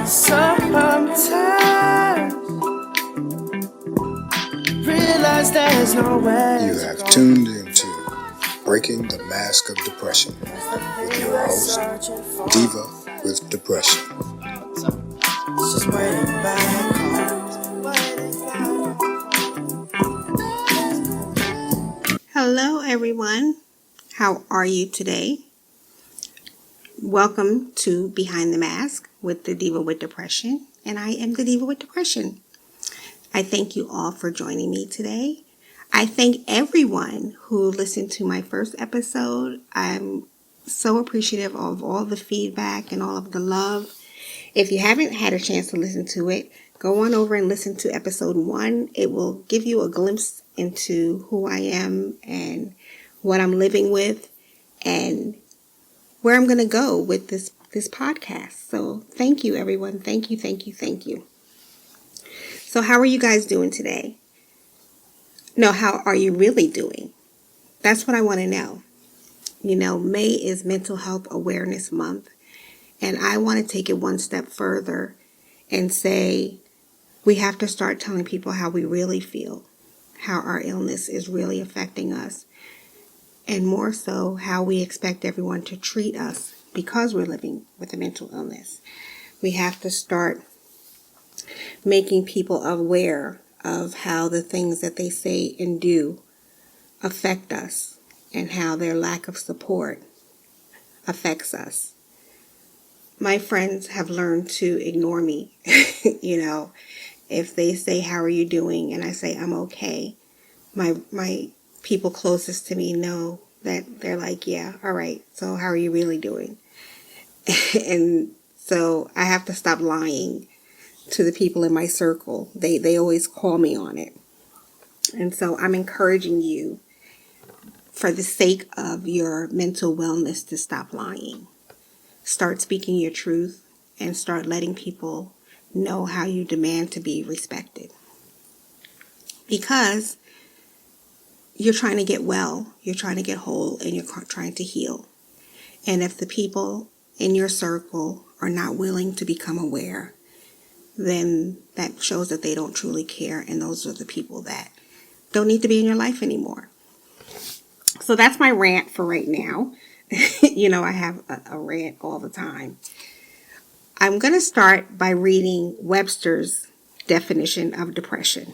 Sometimes realize there's no way. You have tuned into Breaking the Mask of Depression with your host, Diva with Depression. Just waiting back home. Hello, everyone. How are you today? Welcome to Behind the Mask with the Diva with Depression, and I am the Diva with Depression. I thank you all for joining me today. I thank everyone who listened to my first episode. I'm so appreciative of all the feedback and all of the love. If you haven't had a chance to listen to it, go on over and listen to episode 1. It will give you a glimpse into who I am and what I'm living with and where I'm going to go with this podcast. So thank you, everyone. Thank you. So how are you guys doing today? No, how are you really doing? That's what I want to know. You know, May is Mental Health Awareness Month, and I want to take it one step further and say we have to start telling people how we really feel, how our illness is really affecting us, and more so how we expect everyone to treat us because we're living with a mental illness. We have to start making people aware of how the things that they say and do affect us and how their lack of support affects us. My friends have learned to ignore me. You know, if they say, "How are you doing?" and I say, "I'm okay," my people closest to me know that they're like, "Yeah, all right, so how are you really doing?" And so I have to stop lying to the people in my circle. They always call me on it. And so I'm encouraging you, for the sake of your mental wellness, to stop lying. Start speaking your truth and start letting people know how you demand to be respected. Because you're trying to get well, you're trying to get whole, and you're trying to heal. And if the people in your circle are not willing to become aware, then that shows that they don't truly care, and those are the people that don't need to be in your life anymore. So that's my rant for right now. You know, I have a rant all the time. I'm going to start by reading Webster's definition of depression.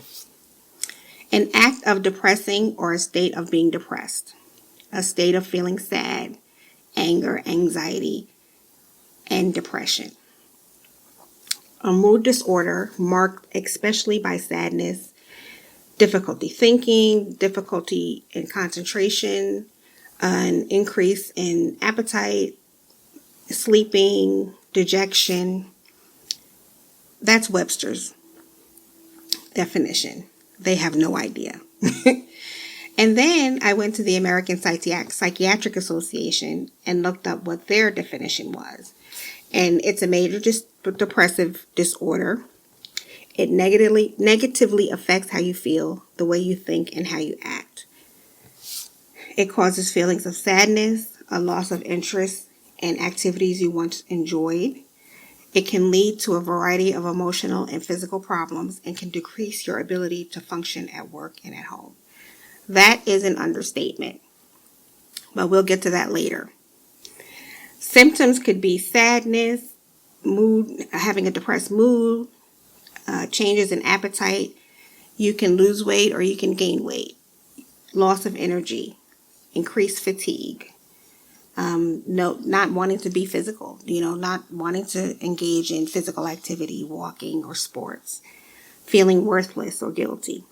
An act of depressing or a state of being depressed. A state of feeling sad, anger, anxiety, and depression. A mood disorder marked especially by sadness, difficulty thinking, difficulty in concentration, an increase in appetite, sleeping, dejection. That's Webster's definition. They have no idea. And then I went to the American Psychiatric Association and looked up what their definition was. And it's a major depressive disorder. It negatively affects how you feel, the way you think, and how you act. It causes feelings of sadness, a loss of interest in activities you once enjoyed. It can lead to a variety of emotional and physical problems and can decrease your ability to function at work and at home. That is an understatement, but we'll get to that later. Symptoms could be sadness, mood, having a depressed mood, changes in appetite. You can lose weight or you can gain weight. Loss of energy, increased fatigue, not wanting to be physical, not wanting to engage in physical activity, walking or sports, feeling worthless or guilty,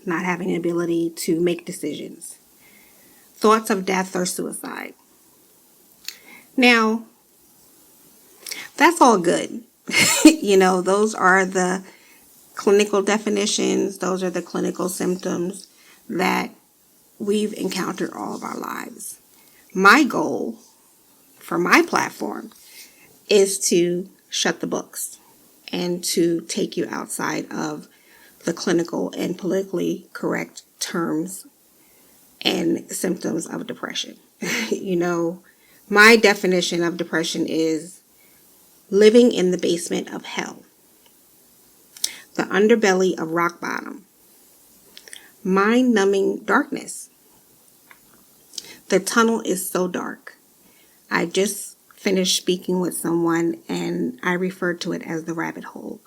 not having an ability to make decisions, thoughts of death or suicide. Now, that's all good. Those are the clinical definitions. Those are the clinical symptoms that we've encountered all of our lives. My goal for my platform is to shut the books and to take you outside of the clinical and politically correct terms and symptoms of depression. My definition of depression is living in the basement of hell, the underbelly of rock bottom, mind-numbing darkness. The tunnel is so dark. I just finished speaking with someone and I referred to it as the rabbit hole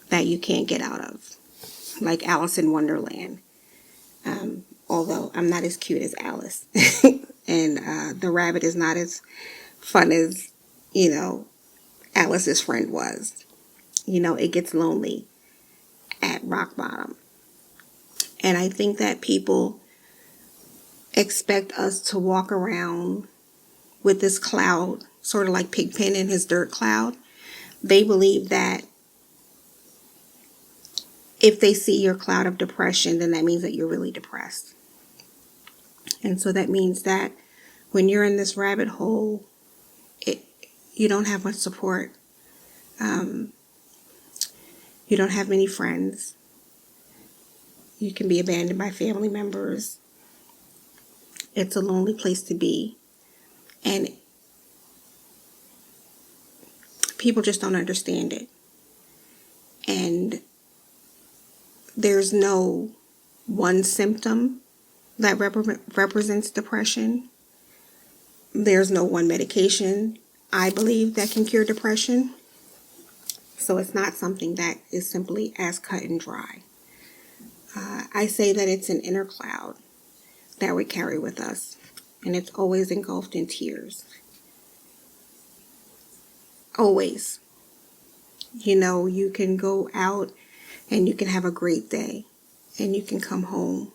that you can't get out of, like Alice in Wonderland. Although I'm not as cute as Alice. And the rabbit is not as fun as, Alice's friend was. It gets lonely at rock bottom. And I think that people expect us to walk around with this cloud, sort of like Pigpen and his dirt cloud. They believe that if they see your cloud of depression, then that means that you're really depressed. And so that means that when you're in this rabbit hole, you don't have much support. You don't have many friends. You can be abandoned by family members. It's a lonely place to be. And people just don't understand it. And there's no one symptom that represents depression. There's no one medication, I believe, that can cure depression. So it's not something that is simply as cut and dry. I say that it's an inner cloud that we carry with us, and it's always engulfed in tears. Always. You can go out and you can have a great day, and you can come home,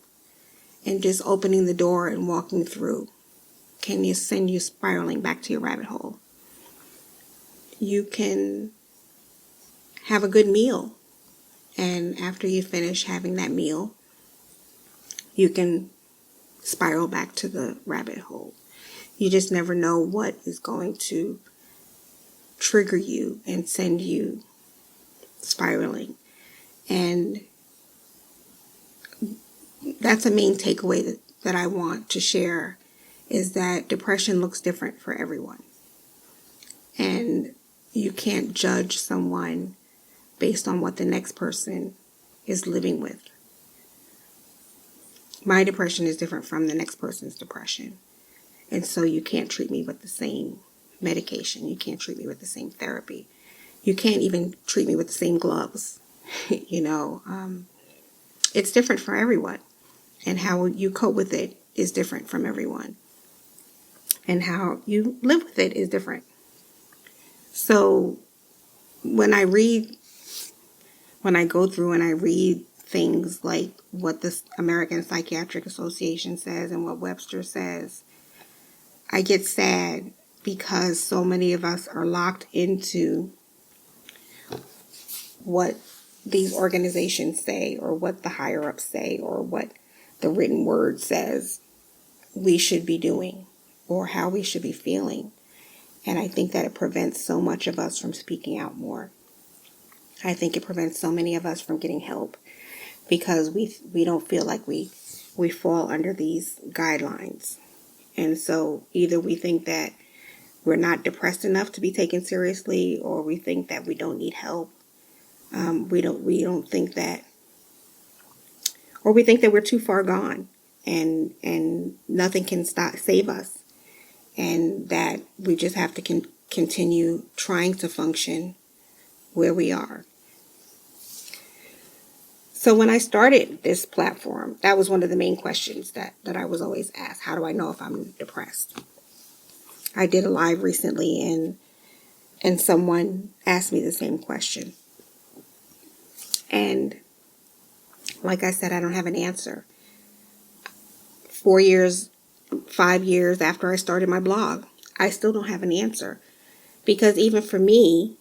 and just opening the door and walking through can you send you spiraling back to your rabbit hole. You can have a good meal, and after you finish having that meal, you can spiral back to the rabbit hole. You just never know what is going to trigger you and send you spiraling. And that's a main takeaway that I want to share, is that depression looks different for everyone. And you can't judge someone based on what the next person is living with. My depression is different from the next person's depression. And so you can't treat me with the same medication. You can't treat me with the same therapy. You can't even treat me with the same gloves. It's different for everyone. And how you cope with it is different from everyone. And how you live with it is different. So when I go through and I read things like what the American Psychiatric Association says and what Webster says, I get sad because so many of us are locked into what these organizations say, or what the higher ups say, or what the written word says we should be doing, or how we should be feeling. And I think that it prevents so much of us from speaking out more. I think it prevents so many of us from getting help because we don't feel like we fall under these guidelines. And so either we think that we're not depressed enough to be taken seriously, or we think that we don't need help. We don't think that, or we think that we're too far gone and nothing can save us, and that we just have to continue trying to function where we are. So when I started this platform, that was one of the main questions that I was always asked. How do I know if I'm depressed? I did a live recently and someone asked me the same question. And like I said, I don't have an answer. 4 years, 5 years after I started my blog, I still don't have an answer. Because even for me,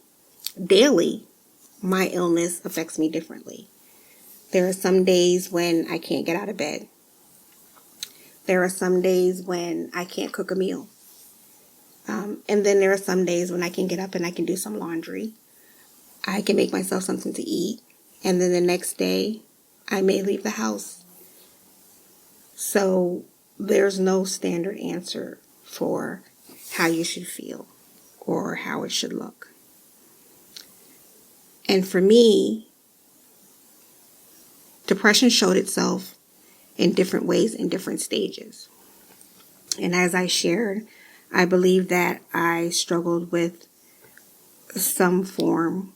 daily, my illness affects me differently. There are some days when I can't get out of bed. There are some days when I can't cook a meal. And then there are some days when I can get up and I can do some laundry. I can make myself something to eat. And then the next day, I may leave the house. So there's no standard answer for how you should feel or how it should look. And for me, depression showed itself in different ways in different stages. And as I shared, I believe that I struggled with some form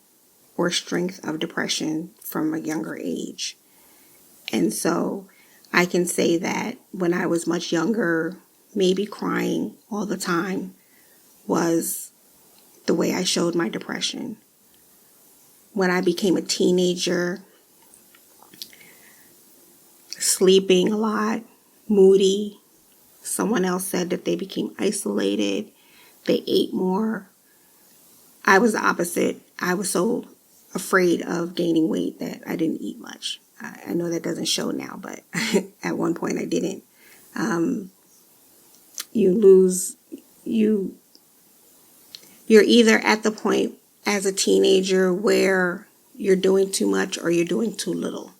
or strength of depression from a younger age. And so I can say that when I was much younger, maybe crying all the time was the way I showed my depression. When I became a teenager, sleeping a lot, moody. Someone else said that they became isolated. They ate more. I was the opposite. I was so afraid of gaining weight that I didn't eat much. I know that doesn't show now, but at one point I didn't. You're either at the point as a teenager where you're doing too much or you're doing too little.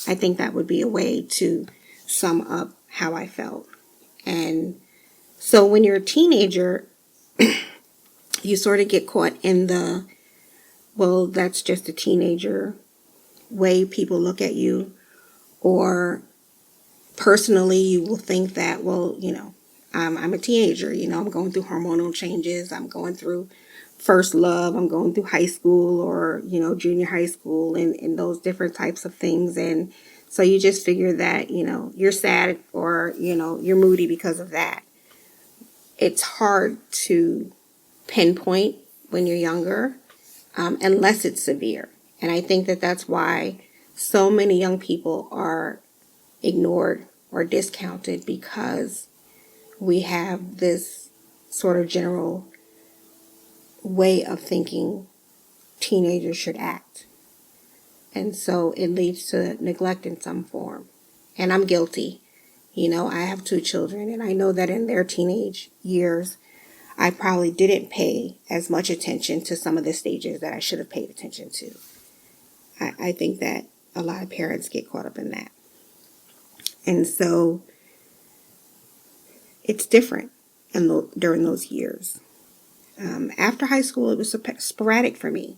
I think that would be a way to sum up how I felt. And so when you're a teenager, you sort of get caught in the, well, that's just a teenager way people look at you. Or personally, you will think that, well, I'm a teenager, I'm going through hormonal changes. I'm going through first love. I'm going through high school or, junior high school and those different types of things. And so you just figure that, you're sad or, you're moody because of that. It's hard to pinpoint when you're younger, unless it's severe. And I think that that's why so many young people are ignored or discounted, because we have this sort of general way of thinking teenagers should act. And so it leads to neglect in some form. And I'm guilty. I have 2 children, and I know that in their teenage years, I probably didn't pay as much attention to some of the stages that I should have paid attention to. I think that a lot of parents get caught up in that. And so it's different during those years. After high school, it was sporadic for me.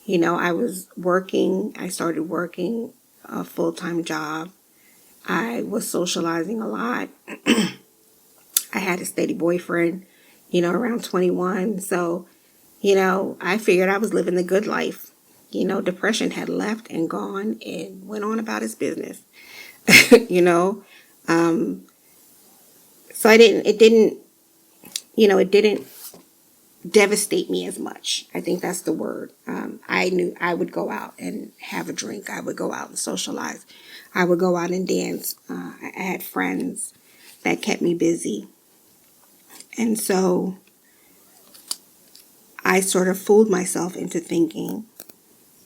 I was working. I started working a full-time job. I was socializing a lot. I had a steady boyfriend, around 21. So, I figured I was living the good life. Depression had left and gone and went on about its business. So it didn't devastate me as much. I think that's the word. I knew I would go out and have a drink. I would go out and socialize. I would go out and dance. I had friends that kept me busy. And so I sort of fooled myself into thinking,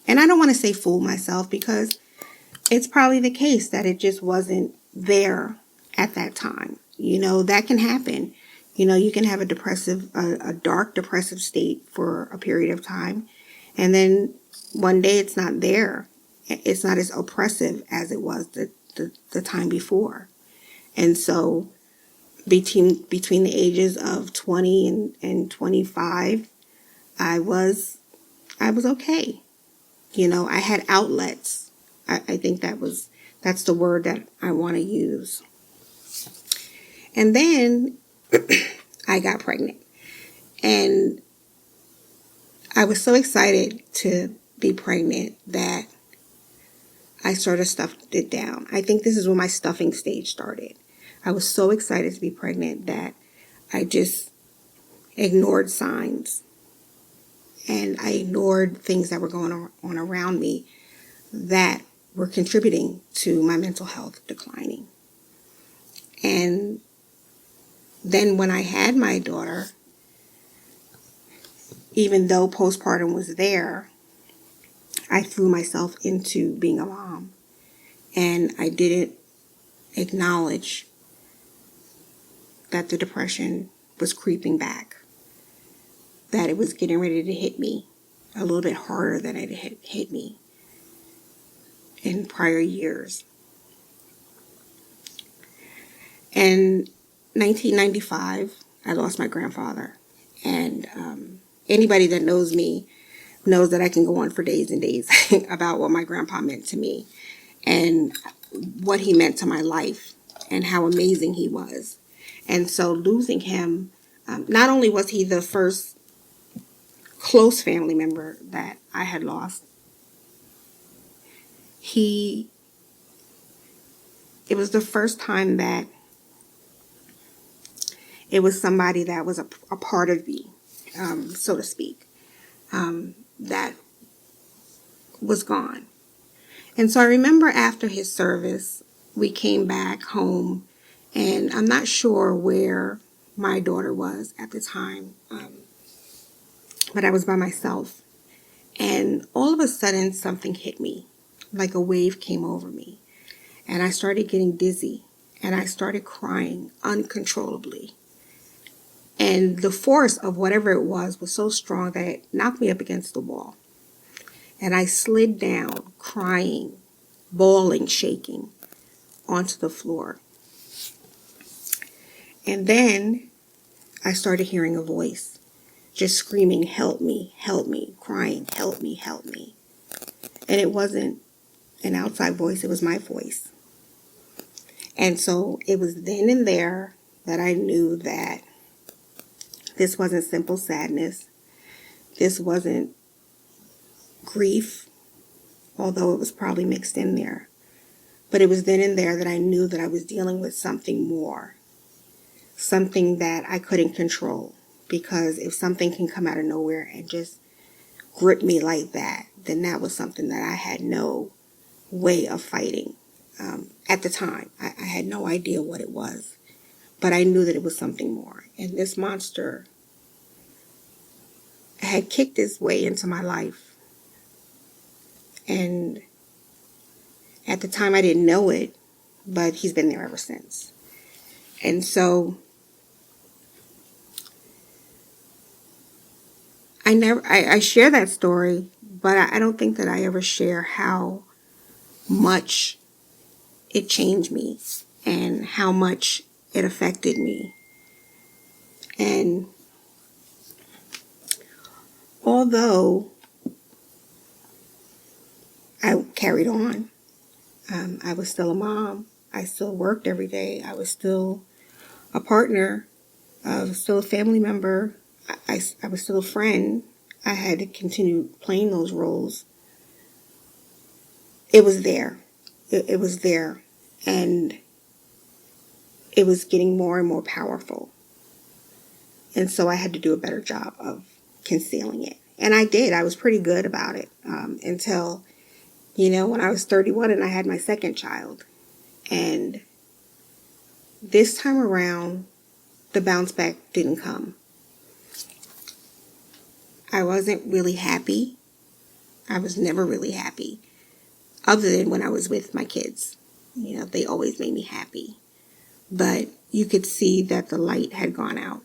and I don't want to say fool myself because it's probably the case that it just wasn't there at that time. That can happen. You can have a dark depressive state for a period of time, and then one day it's not there. It's not as oppressive as it was the time before. And so between the ages of 20 and 25, I was okay. I had outlets. I think that's the word that I want to use. And then I got pregnant. And I was so excited to be pregnant that I sort of stuffed it down. I think this is when my stuffing stage started. I was so excited to be pregnant that I just ignored signs. And I ignored things that were going on around me that were contributing to my mental health declining. And then when I had my daughter, even though postpartum was there, I threw myself into being a mom. And I didn't acknowledge that the depression was creeping back, that it was getting ready to hit me a little bit harder than it had hit me in prior years. In 1995, I lost my grandfather. And anybody that knows me knows that I can go on for days and days about what my grandpa meant to me and what he meant to my life and how amazing he was. And so losing him, not only was he the first close family member that I had lost, it was the first time that it was somebody that was a part of me, so to speak, that was gone. And so I remember after his service, we came back home, and I'm not sure where my daughter was at the time, but I was by myself. And all of a sudden, something hit me, like a wave came over me. And I started getting dizzy, and I started crying uncontrollably. And the force of whatever it was so strong that it knocked me up against the wall. And I slid down, crying, bawling, shaking, onto the floor. And then I started hearing a voice, just screaming, help me, crying, help me, help me. And it wasn't an outside voice, it was my voice. And so it was then and there that I knew that this wasn't simple sadness. This wasn't grief, although it was probably mixed in there. But it was then and there that I knew that I was dealing with something more, something that I couldn't control. Because if something can come out of nowhere and just grip me like that, then that was something that I had no way of fighting. At the time, I had no idea what it was. But I knew that it was something more. And this monster had kicked its way into my life. And at the time I didn't know it, but he's been there ever since. And so I share that story, but I don't think that I ever share how much it changed me and how much it affected me. And although I carried on, I was still a mom. I still worked every day. I was still a partner. I was still a family member. I was still a friend. I had to continue playing those roles. It was there. It was there. And it was getting more and more powerful. And so I had to do a better job of concealing it. And I did. I was pretty good about it until, when I was 31 and I had my second child. And this time around, the bounce back didn't come. I wasn't really happy. I was never really happy, other than when I was with my kids. They always made me happy. But you could see that the light had gone out.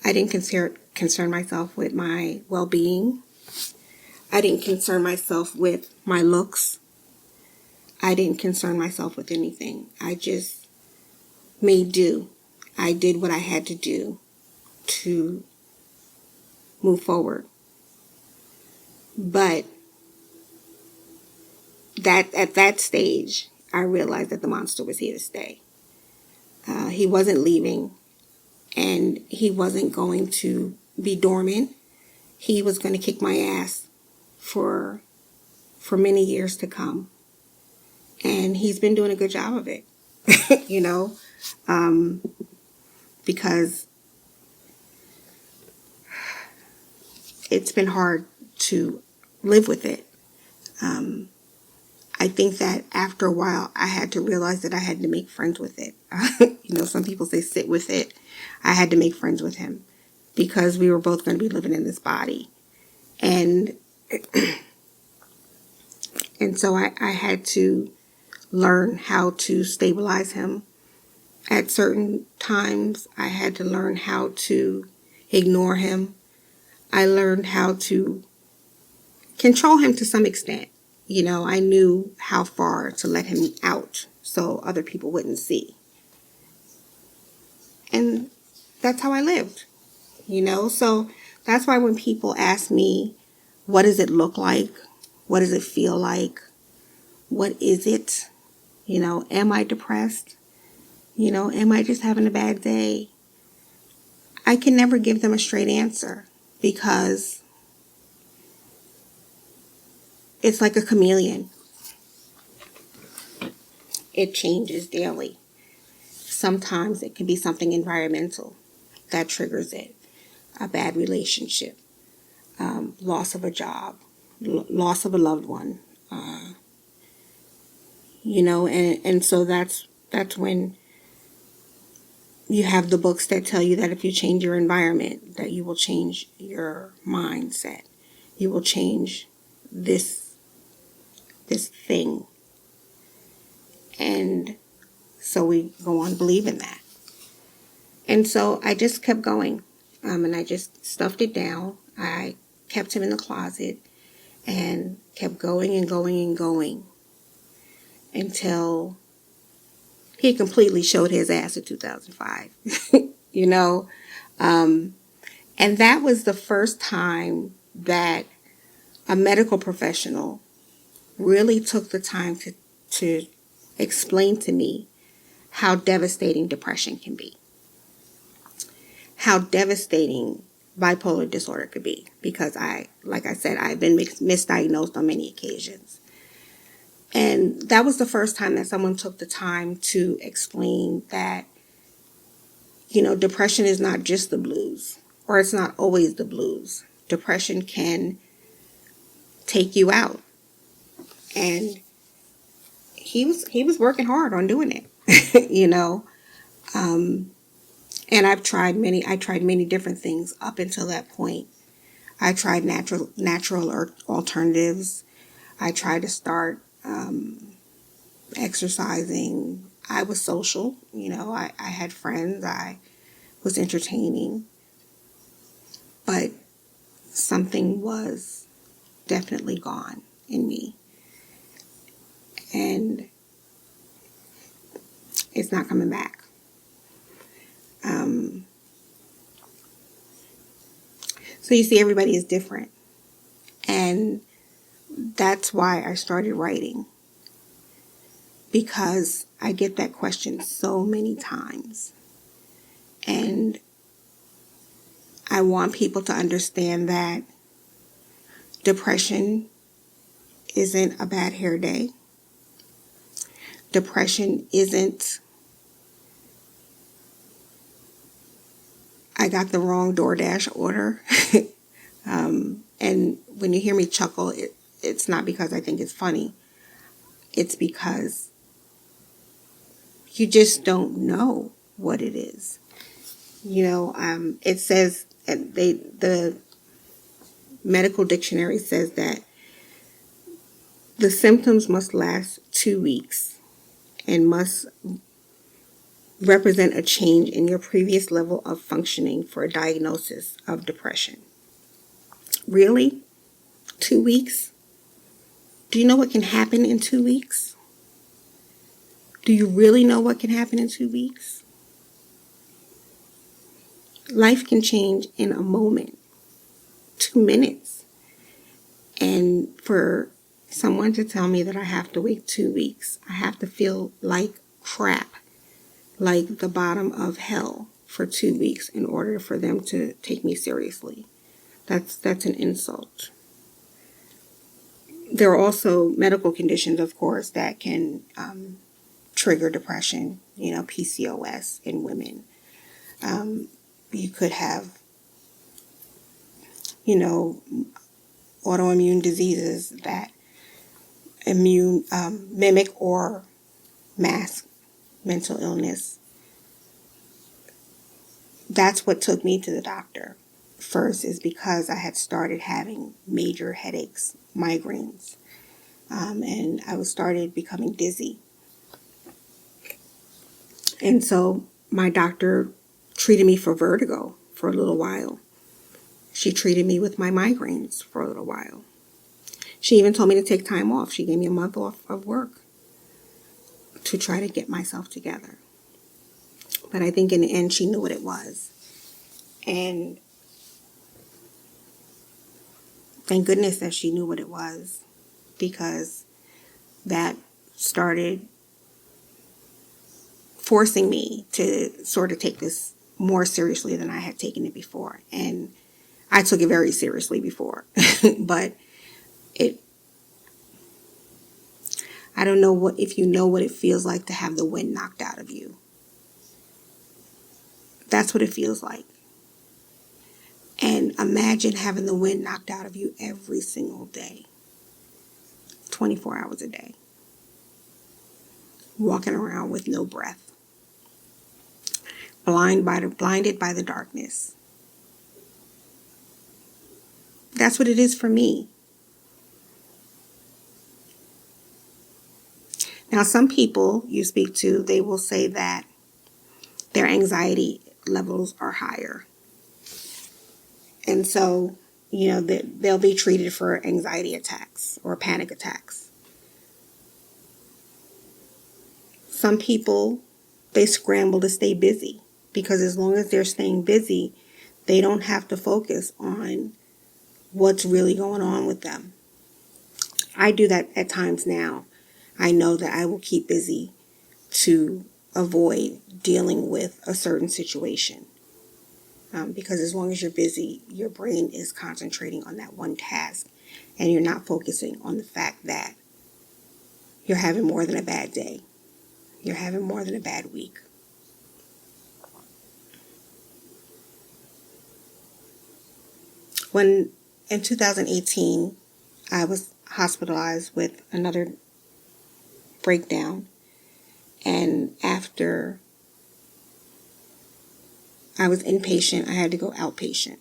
I didn't concern myself with my well-being. I didn't concern myself with my looks. I didn't concern myself with anything. I just made do. I did what I had to do to move forward. But at that stage, I realized that the monster was here to stay. He wasn't leaving, and he wasn't going to be dormant. He was going to kick my ass for many years to come. And he's been doing a good job of it, because it's been hard to live with it. I think that after a while, I had to realize that I had to make friends with it. Some people say sit with it. I had to make friends with him because we were both going to be living in this body. And so I had to learn how to stabilize him. At certain times, I had to learn how to ignore him. I learned how to control him to some extent. I knew how far to let him out so other people wouldn't see. And that's how I lived. So that's why when people ask me, what does it look like? What does it feel like? What is it? Am I depressed? Am I just having a bad day? I can never give them a straight answer because it's like a chameleon. It changes daily. Sometimes it can be something environmental that triggers it. A bad relationship, loss of a job, loss of a loved one. And so that's when you have the books that tell you that if you change your environment, that you will change your mindset. You will change this thing. And so we go on believing that. And so I just kept going. And I just stuffed it down. I kept him in the closet and kept going and going and going until he completely showed his ass in 2005. And that was the first time that a medical professional really took the time to explain to me how devastating depression can be, how devastating bipolar disorder could be, because like I said, I've been misdiagnosed on many occasions. And that was the first time that someone took the time to explain that, depression is not just the blues, or it's not always the blues. Depression can take you out. And he was working hard on doing it, and I tried many different things up until that point. I tried natural alternatives. I tried to start exercising. I was social, I had friends. I was entertaining. But something was definitely gone in me. And it's not coming back. So you see, everybody is different. And that's why I started writing. Because I get that question so many times. And I want people to understand that depression isn't a bad hair day. Depression isn't, I got the wrong DoorDash order. And when you hear me chuckle, it's not because I think it's funny. It's because you just don't know what it is. It says, the medical dictionary says that the symptoms must last 2 weeks and must represent a change in your previous level of functioning for a diagnosis of depression. Really? 2 weeks? Do you know what can happen in 2 weeks? Do you really know what can happen in 2 weeks? Life can change in a moment, 2 minutes. And for someone to tell me that I have to wait 2 weeks, I have to feel like crap, like the bottom of hell for 2 weeks in order for them to take me seriously. That's an insult. There are also medical conditions, of course, that can trigger depression, PCOS in women. You could have, autoimmune diseases that mimic or mask mental illness. That's what took me to the doctor first, is because I had started having major headaches, migraines, and I started becoming dizzy. And so my doctor treated me for vertigo for a little while. She treated me with my migraines for a little while. She even told me to take time off. She gave me a month off of work to try to get myself together. But I think in the end she knew what it was. And Thank goodness that she knew what it was, because that started forcing me to sort of take this more seriously than I had taken it before. And I took it very seriously before, but I don't know if you know what it feels like to have the wind knocked out of you. That's what it feels like. And imagine having the wind knocked out of you every single day, 24 hours a day, walking around with no breath, blinded by the darkness. That's what it is for me. Now, some people you speak to, they will say that their anxiety levels are higher. And so, they'll be treated for anxiety attacks or panic attacks. Some people, they scramble to stay busy, because as long as they're staying busy, they don't have to focus on what's really going on with them. I do that at times now. I know that I will keep busy to avoid dealing with a certain situation. Because as long as you're busy, your brain is concentrating on that one task, and you're not focusing on the fact that you're having more than a bad day. You're having more than a bad week. When in 2018, I was hospitalized with another breakdown, and after I was inpatient, I had to go outpatient.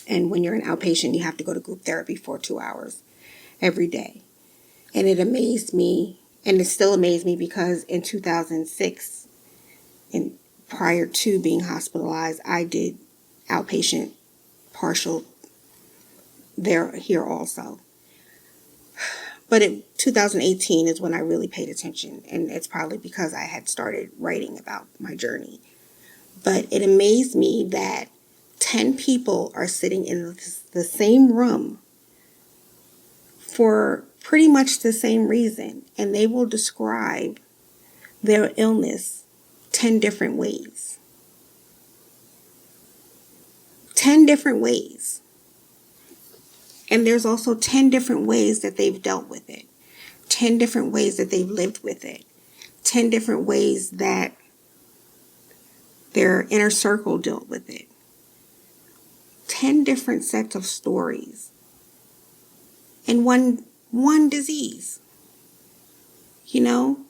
And when you're an outpatient, you have to go to group therapy for 2 hours every day. And it amazed me, and it still amazed me, because in 2006, and prior to being hospitalized, I did outpatient partial here also. But in 2018 is when I really paid attention, and it's probably because I had started writing about my journey. But it amazed me that 10 people are sitting in the same room for pretty much the same reason, and they will describe their illness 10 different ways. 10 different ways. And there's also 10 different ways that they've dealt with it. 10 different ways that they've lived with it. 10 different ways that their inner circle dealt with it. 10 different sets of stories. And one disease. And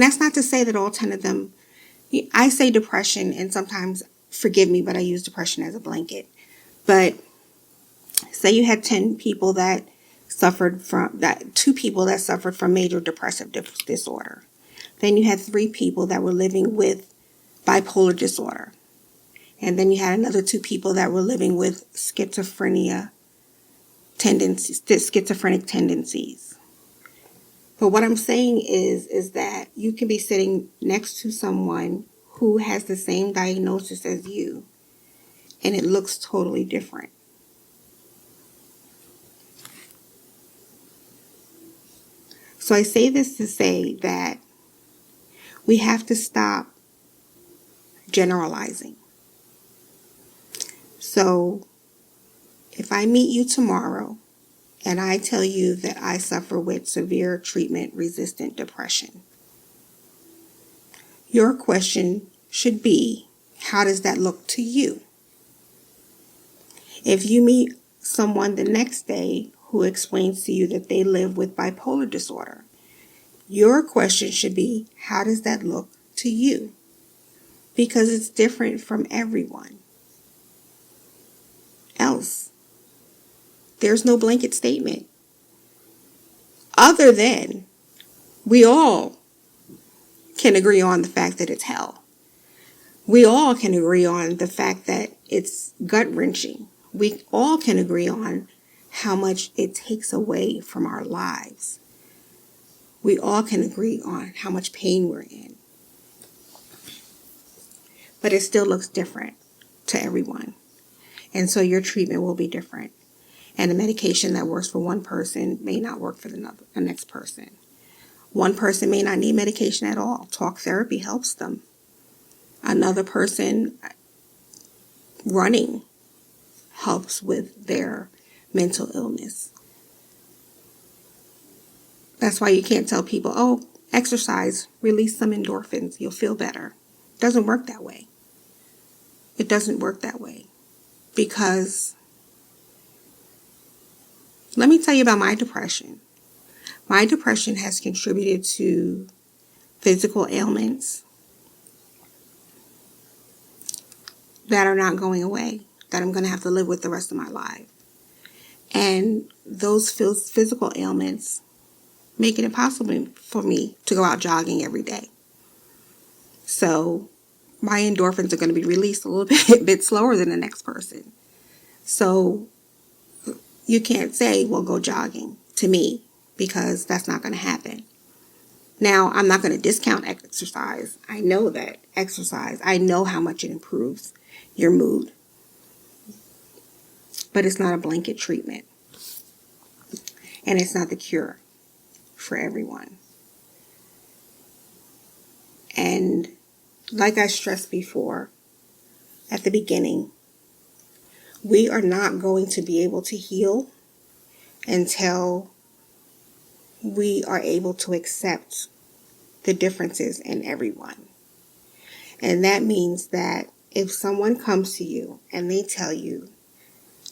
that's not to say that all 10 of them, I say depression, and sometimes, forgive me, but I use depression as a blanket. But say you had 10 people that suffered from that, 2 people that suffered from major depressive disorder. Then you had 3 people that were living with bipolar disorder. And then you had another 2 people that were living with schizophrenic tendencies. But what I'm saying is that you can be sitting next to someone who has the same diagnosis as you, and it looks totally different. So I say this to say that we have to stop generalizing. So if I meet you tomorrow and I tell you that I suffer with severe treatment-resistant depression, your question should be, how does that look to you? If you meet someone the next day who explains to you that they live with bipolar disorder, your question should be, how does that look to you? Because it's different from everyone else. There's no blanket statement. Other than we all can agree on the fact that it's hell. We all can agree on the fact that it's gut-wrenching. We all can agree on how much it takes away from our lives. We all can agree on how much pain we're in. But it still looks different to everyone. And so your treatment will be different. And the medication that works for one person may not work for the next person. One person may not need medication at all. Talk therapy helps them. Another person, running helps with their mental illness. That's why you can't tell people, oh, exercise, release some endorphins, you'll feel better. It doesn't work that way. It doesn't work that way. Because let me tell you about my depression. My depression has contributed to physical ailments that are not going away, that I'm going to have to live with the rest of my life. And those physical ailments make it impossible for me to go out jogging every day. So my endorphins are going to be released a little bit slower than the next person. So you can't say, well, go jogging to me, because that's not going to happen. Now, I'm not going to discount exercise. I know that exercise, I know how much it improves your mood. But it's not a blanket treatment. And it's not the cure for everyone. And like I stressed before, at the beginning, we are not going to be able to heal until we are able to accept the differences in everyone. And that means that if someone comes to you and they tell you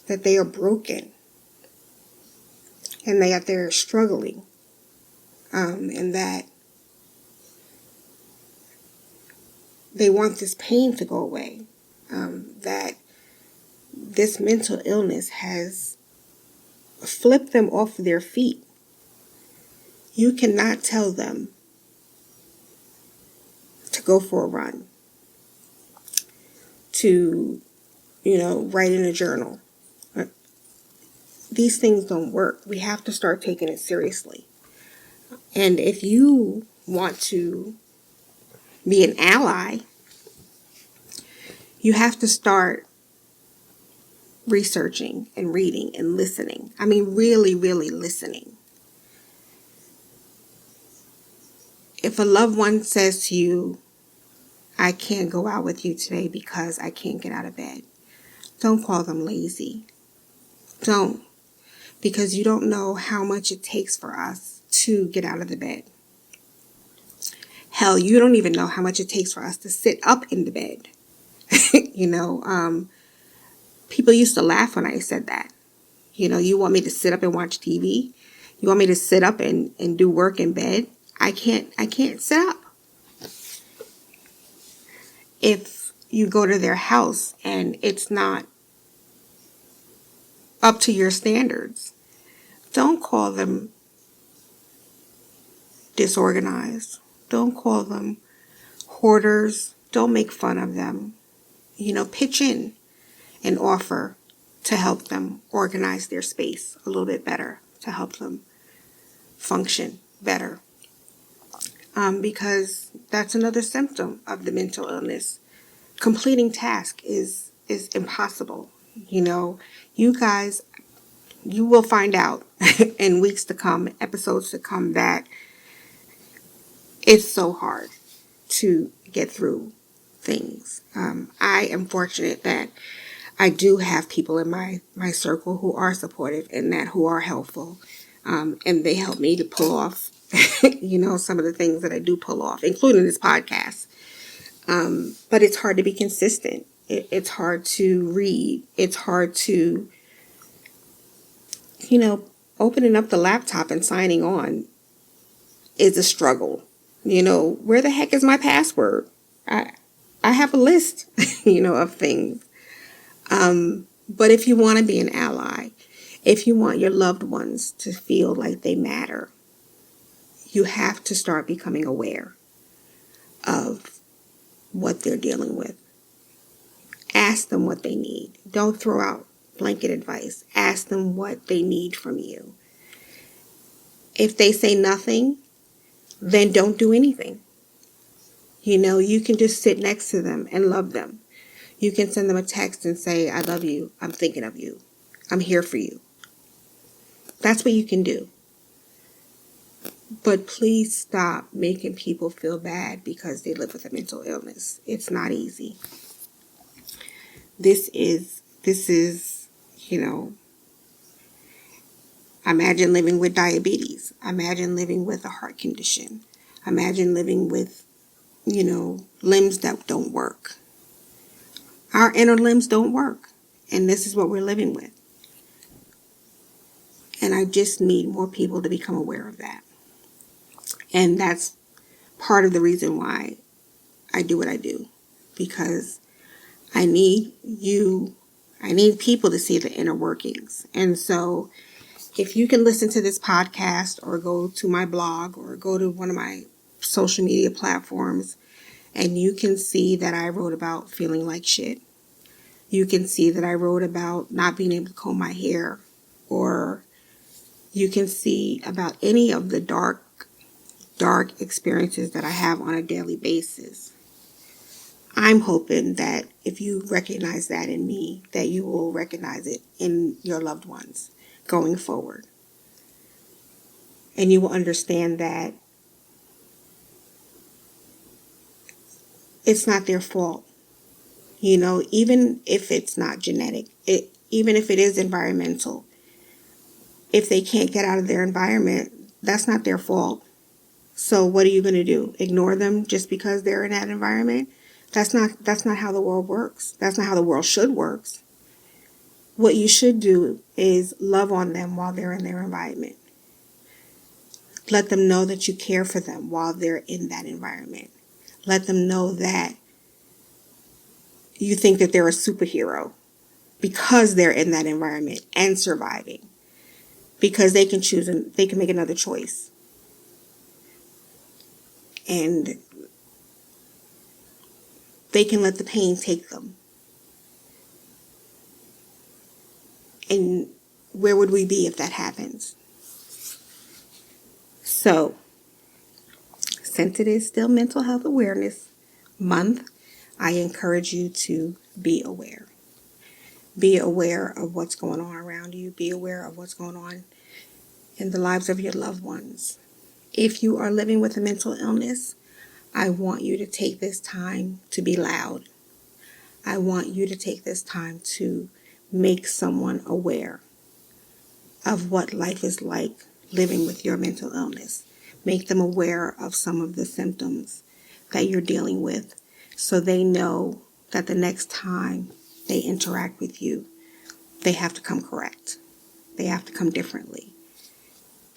that they are broken and that they're struggling, and that they want this pain to go away, that this mental illness has flipped them off their feet, you cannot tell them to go for a run, to, write in a journal. These things don't work. We have to start taking it seriously. And if you want to be an ally, you have to start researching and reading and listening. I mean, really, really listening. If a loved one says to you, I can't go out with you today because I can't get out of bed, don't call them lazy. Don't. Because you don't know how much it takes for us to get out of the bed. Hell, you don't even know how much it takes for us to sit up in the bed. People used to laugh when I said that. You want me to sit up and watch TV? You want me to sit up and do work in bed? I can't sit up. If you go to their house and it's not up to your standards, don't call them disorganized. Don't call them hoarders. Don't make fun of them. Pitch in and offer to help them organize their space a little bit better, to help them function better. Because that's another symptom of the mental illness. Completing tasks is impossible. You guys, you will find out in weeks to come, episodes to come, that it's so hard to get through things. I am fortunate that I do have people in my circle who are supportive and who are helpful. And they help me to pull off, some of the things that I do pull off, including this podcast. But it's hard to be consistent. It's hard to read. It's hard to, opening up the laptop and signing on is a struggle. Where the heck is my password? I have a list, of things. But if you want to be an ally, if you want your loved ones to feel like they matter, you have to start becoming aware of what they're dealing with. Ask them what they need. Don't throw out blanket advice. Ask them what they need from you. If they say nothing, then don't do anything. You can just sit next to them and love them. You can send them a text and say, I love you. I'm thinking of you. I'm here for you. That's what you can do. But please stop making people feel bad because they live with a mental illness. It's not easy. This is, imagine living with diabetes. Imagine living with a heart condition. Imagine living with, limbs that don't work. Our inner limbs don't work. And this is what we're living with. And I just need more people to become aware of that. And that's part of the reason why I do what I do. Because I need people to see the inner workings. And so if you can listen to this podcast or go to my blog or go to one of my social media platforms and you can see that I wrote about feeling like shit. You can see that I wrote about not being able to comb my hair, or you can see about any of the dark experiences that I have on a daily basis. I'm hoping that if you recognize that in me, that you will recognize it in your loved ones going forward. And you will understand that it's not their fault. Even if it's not genetic, even if it is environmental, if they can't get out of their environment, that's not their fault. So what are you going to do? Ignore them just because they're in that environment? That's not how the world works. That's not how the world should work. What you should do is love on them while they're in their environment. Let them know that you care for them while they're in that environment. Let them know that you think that they're a superhero because they're in that environment and surviving. Because they can choose and they can make another choice. And they can let the pain take them. And where would we be if that happens? So, since it is still Mental Health Awareness Month, I encourage you to be aware. Be aware of what's going on around you. Be aware of what's going on in the lives of your loved ones. If you are living with a mental illness, I want you to take this time to be loud. I want you to take this time to make someone aware of what life is like living with your mental illness. Make them aware of some of the symptoms that you're dealing with so they know that the next time they interact with you, they have to come correct. They have to come differently.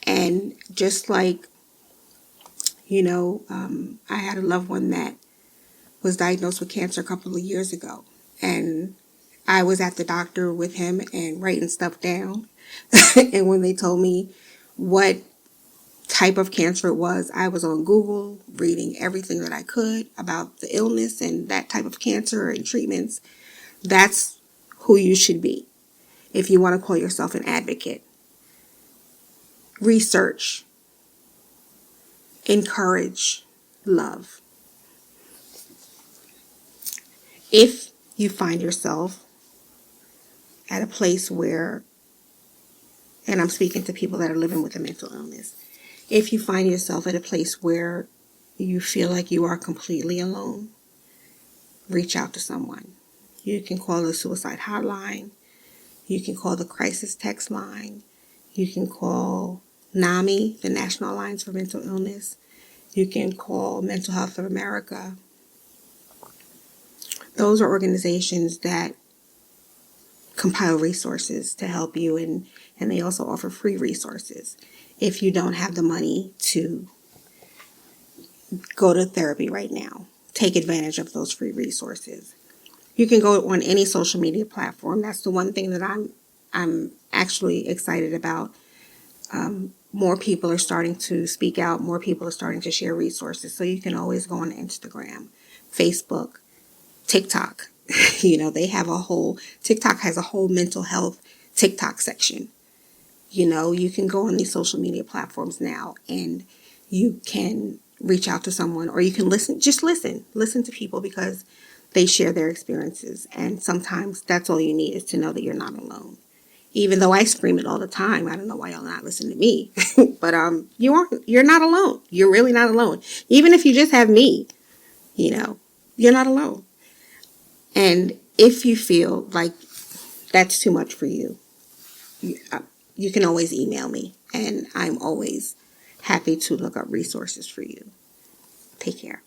And just like, I had a loved one that was diagnosed with cancer a couple of years ago. And I was at the doctor with him and writing stuff down. And when they told me what type of cancer it was, I was on Google reading everything that I could about the illness and that type of cancer and treatments. That's who you should be if you want to call yourself an advocate. Research. Encourage. Love. If you find yourself at a place where, and I'm speaking to people that are living with a mental illness, if you find yourself at a place where you feel like you are completely alone, reach out to someone. You can call the suicide hotline. You can call the crisis text line. You can call NAMI, the National Alliance for Mental Illness. You can call Mental Health of America. Those are organizations that compile resources to help you, and they also offer free resources if you don't have the money to go to therapy right now. Take advantage of those free resources. You can go on any social media platform. That's the one thing that I'm actually excited about. More people are starting to speak out. More people are starting to share resources. So you can always go on Instagram, Facebook, TikTok. They have TikTok has a whole mental health TikTok section. You can go on these social media platforms now and you can reach out to someone, or you can listen to people, because they share their experiences. And sometimes that's all you need, is to know that you're not alone. Even though I scream it all the time, I don't know why y'all not listen to me. But you're not alone. You're really not alone. Even if you just have me, you're not alone. And if you feel like that's too much for you, you can always email me, and I'm always happy to look up resources for you. Take care.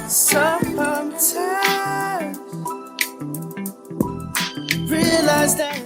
Sometimes realize that